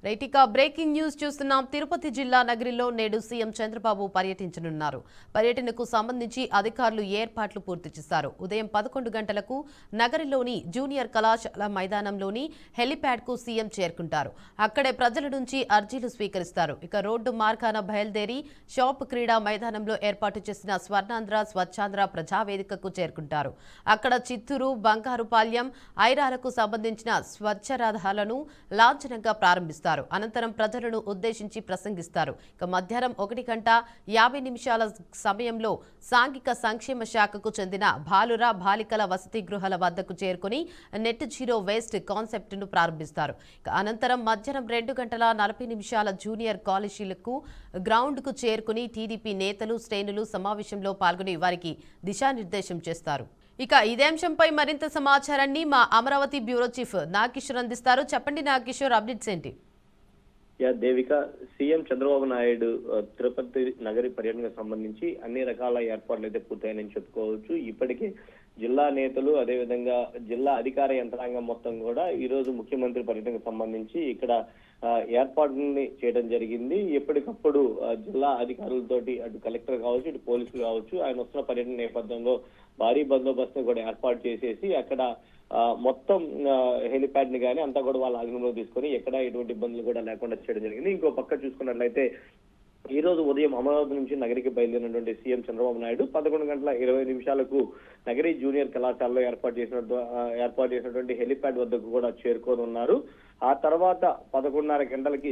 Right ఇక breaking news చూస్తున్నాం. తిరుపతి జిల్లా నగరిలో నేడు సీఎం చంద్రబాబు పర్యటించనున్నారు. పర్యటనకు సంబంధించి అధికారులు ఏర్పాట్లు పూర్తి చేశారు. ఉదయం 11 గంటలకు నగరిలోని జూనియర్ కళాశాల మైదానంలోని హెలిప్యాడ్ కు సీఎం చేరుకుంటారు. అక్కడే ప్రజల నుంచి అర్జీలు స్వీకరిస్తారు. ఇక రోడ్డు మార్గాన బయలుదేరి షాప్ క్రీడా మైదానంలో ఏర్పాటు చేసిన స్వర్ణాంధ్ర స్వచ్ఛాంధ్ర ప్రజావేదికకు చేరుకుంటారు. అక్కడ చిత్తూరు, బంగారుపాల్యం, ఐరాలకు సంబంధించిన స్వచ్ఛ రథాలను లాంఛనంగా ప్రారంభిస్తారు. అనంతరం ప్రజలను ఉద్దేశించి ప్రసంగిస్తారు. ఇక మధ్యాహ్నం 1:50 సమయంలో సాంఘిక సంక్షేమ శాఖకు చెందిన బాలుర బాలికల వసతి గృహాల వద్దకు చేరుకుని నెట్ జీరో వేస్ట్ కాన్సెప్ట్ ను ప్రారంభిస్తారు. అనంతరం మధ్యాహ్నం 2:40 జూనియర్ కాలేజీలకు గ్రౌండ్ కు చేరుకుని టీడీపీ నేతలు, శ్రేణులు సమావేశంలో పాల్గొని వారికి దిశానిర్దేశం చేస్తారు. ఇక ఇదే అంశంపై మరింత సమాచారాన్ని మా అమరావతి బ్యూరో చీఫ్ నాగకిషోర్ అందిస్తారు. చెప్పండి నాగకిషోర్, అప్డేట్స్ ఏంటి? దేవిక, సీఎం చంద్రబాబు నాయుడు తిరుపతి నగరి పర్యటనకు సంబంధించి అన్ని రకాల ఏర్పాట్లు అయితే పూర్తయినని చెప్పుకోవచ్చు. ఇప్పటికే జిల్లా నేతలు, అదేవిధంగా జిల్లా అధికార యంత్రాంగం మొత్తం కూడా ఈ రోజు ముఖ్యమంత్రి పర్యటనకు సంబంధించి ఇక్కడ ఏర్పాట్లని చేయడం జరిగింది. ఎప్పటికప్పుడు జిల్లా అధికారులతోటి అటు కలెక్టర్ కావచ్చు, ఇటు పోలీసులు కావచ్చు, ఆయన వస్తున్న పర్యటన నేపథ్యంలో భారీ బందోబస్తును కూడా ఏర్పాటు చేసేసి అక్కడ మొత్తం హెలిప్యాడ్ ని కానీ అంతా కూడా వాళ్ళ ఆధీనంలో తీసుకొని ఎక్కడ ఎటువంటి ఇబ్బందులు కూడా లేకుండా చేయడం జరిగింది. ఇంకో పక్క చూసుకున్నట్లయితే ఈ రోజు ఉదయం అమరావతి నుంచి నగరికి బయలుదేరినటువంటి సీఎం చంద్రబాబు నాయుడు 11:20 నగరి జూనియర్ కళాశాలలో ఏర్పాటు చేసినటువంటి హెలిప్యాడ్ వద్దకు కూడా చేరుకొని ఉన్నారు. ఆ తర్వాత 11:30 గంటలకి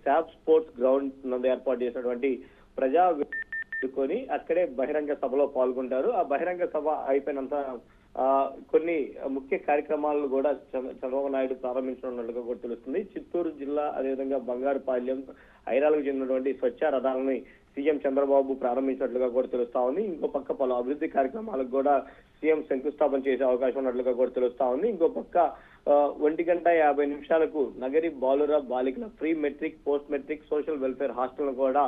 శాప్ స్పోర్ట్స్ గ్రౌండ్ నందు ఏర్పాటు చేసినటువంటి ప్రజా కొని అక్కడే బహిరంగ సభలో పాల్గొంటారు. ఆ బహిరంగ సభ అయిపోయినంత కొన్ని ముఖ్య కార్యక్రమాలను కూడా చంద్రబాబు నాయుడు ప్రారంభించనున్నట్లుగా కూడా తెలుస్తుంది. చిత్తూరు జిల్లా, అదేవిధంగా బంగారుపాల్యం, ఐరాలకు చెందినటువంటి స్వచ్ఛ రథాలని సీఎం చంద్రబాబు ప్రారంభించినట్లుగా కూడా తెలుస్తా ఉంది. ఇంకో పక్క పలు అభివృద్ధి కార్యక్రమాలకు కూడా సీఎం శంకుస్థాపన చేసే అవకాశం ఉన్నట్లుగా కూడా తెలుస్తా ఉంది. ఇంకో పక్క 1:50 నగరి బాలుర బాలికల pre matric, post matric, social welfare hostel కూడా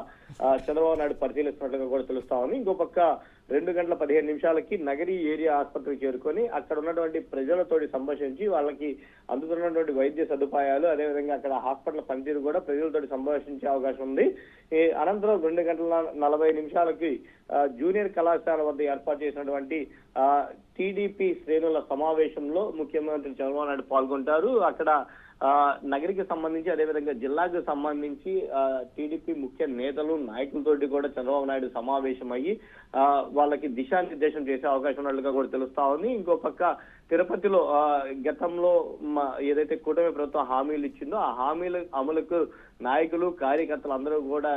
చంద్రబాబు నాయుడు పరిశీలిస్తున్నట్లుగా కూడా తెలుస్తా ఉంది. ఇంకో పక్క 2:15 నగరి ఏరియా ఆసుపత్రికి చేరుకొని అక్కడ ఉన్నటువంటి ప్రజలతోటి సంభాషించి వాళ్ళకి అందుతున్నటువంటి వైద్య సదుపాయాలు, అదేవిధంగా అక్కడ హాస్పిటల్ పనితీరు కూడా ప్రజలతోటి సంభాషించే అవకాశం ఉంది. అనంతరం 2:40 జూనియర్ కళాశాల వద్ద ఏర్పాటు చేసినటువంటి టీడీపీ శ్రేణుల సమావేశంలో ముఖ్యమంత్రి చంద్రబాబు నాయుడు పాల్గొంటారు. అక్కడ నగరికి సంబంధించి, అదేవిధంగా జిల్లాకు సంబంధించి టీడీపీ ముఖ్య నేతలు, నాయకులతోటి కూడా చంద్రబాబు నాయుడు సమావేశం అయ్యి వాళ్ళకి దిశానిర్దేశం చేసే అవకాశం ఉన్నట్లుగా కూడా తెలుస్తా ఉంది. ఇంకో పక్క తిరుపతిలో గతంలో ఏదైతే కూటమి ప్రభుత్వం హామీలు ఇచ్చిందో ఆ హామీల అమలుకు నాయకులు, కార్యకర్తలు అందరూ కూడా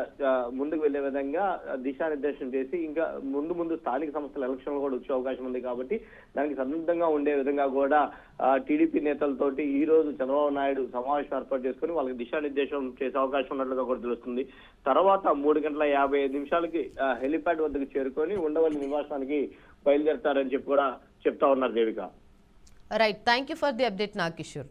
ముందుకు వెళ్లే విధంగా దిశానిర్దేశం చేసి ఇంకా ముందు స్థానిక సంస్థల ఎలక్షన్లు కూడా వచ్చే అవకాశం ఉంది. కాబట్టి దానికి సందిగ్ధంగా ఉండే విధంగా కూడా టీడీపీ నేతలతోటి ఈ రోజు చంద్రబాబు నాయుడు సమావేశం ఏర్పాటు చేసుకుని వాళ్ళకి దిశానిర్దేశం చేసే అవకాశం ఉన్నట్లుగా కూడా తెలుస్తుంది. తర్వాత 3:55 హెలిప్యాడ్ వద్దకు చేరుకొని ఉండవల్లి నివాసానికి బయలుదేరతారని చెప్పి కూడా చెప్తా ఉన్నారు Devika. Right, thank you for the update Nagakishore.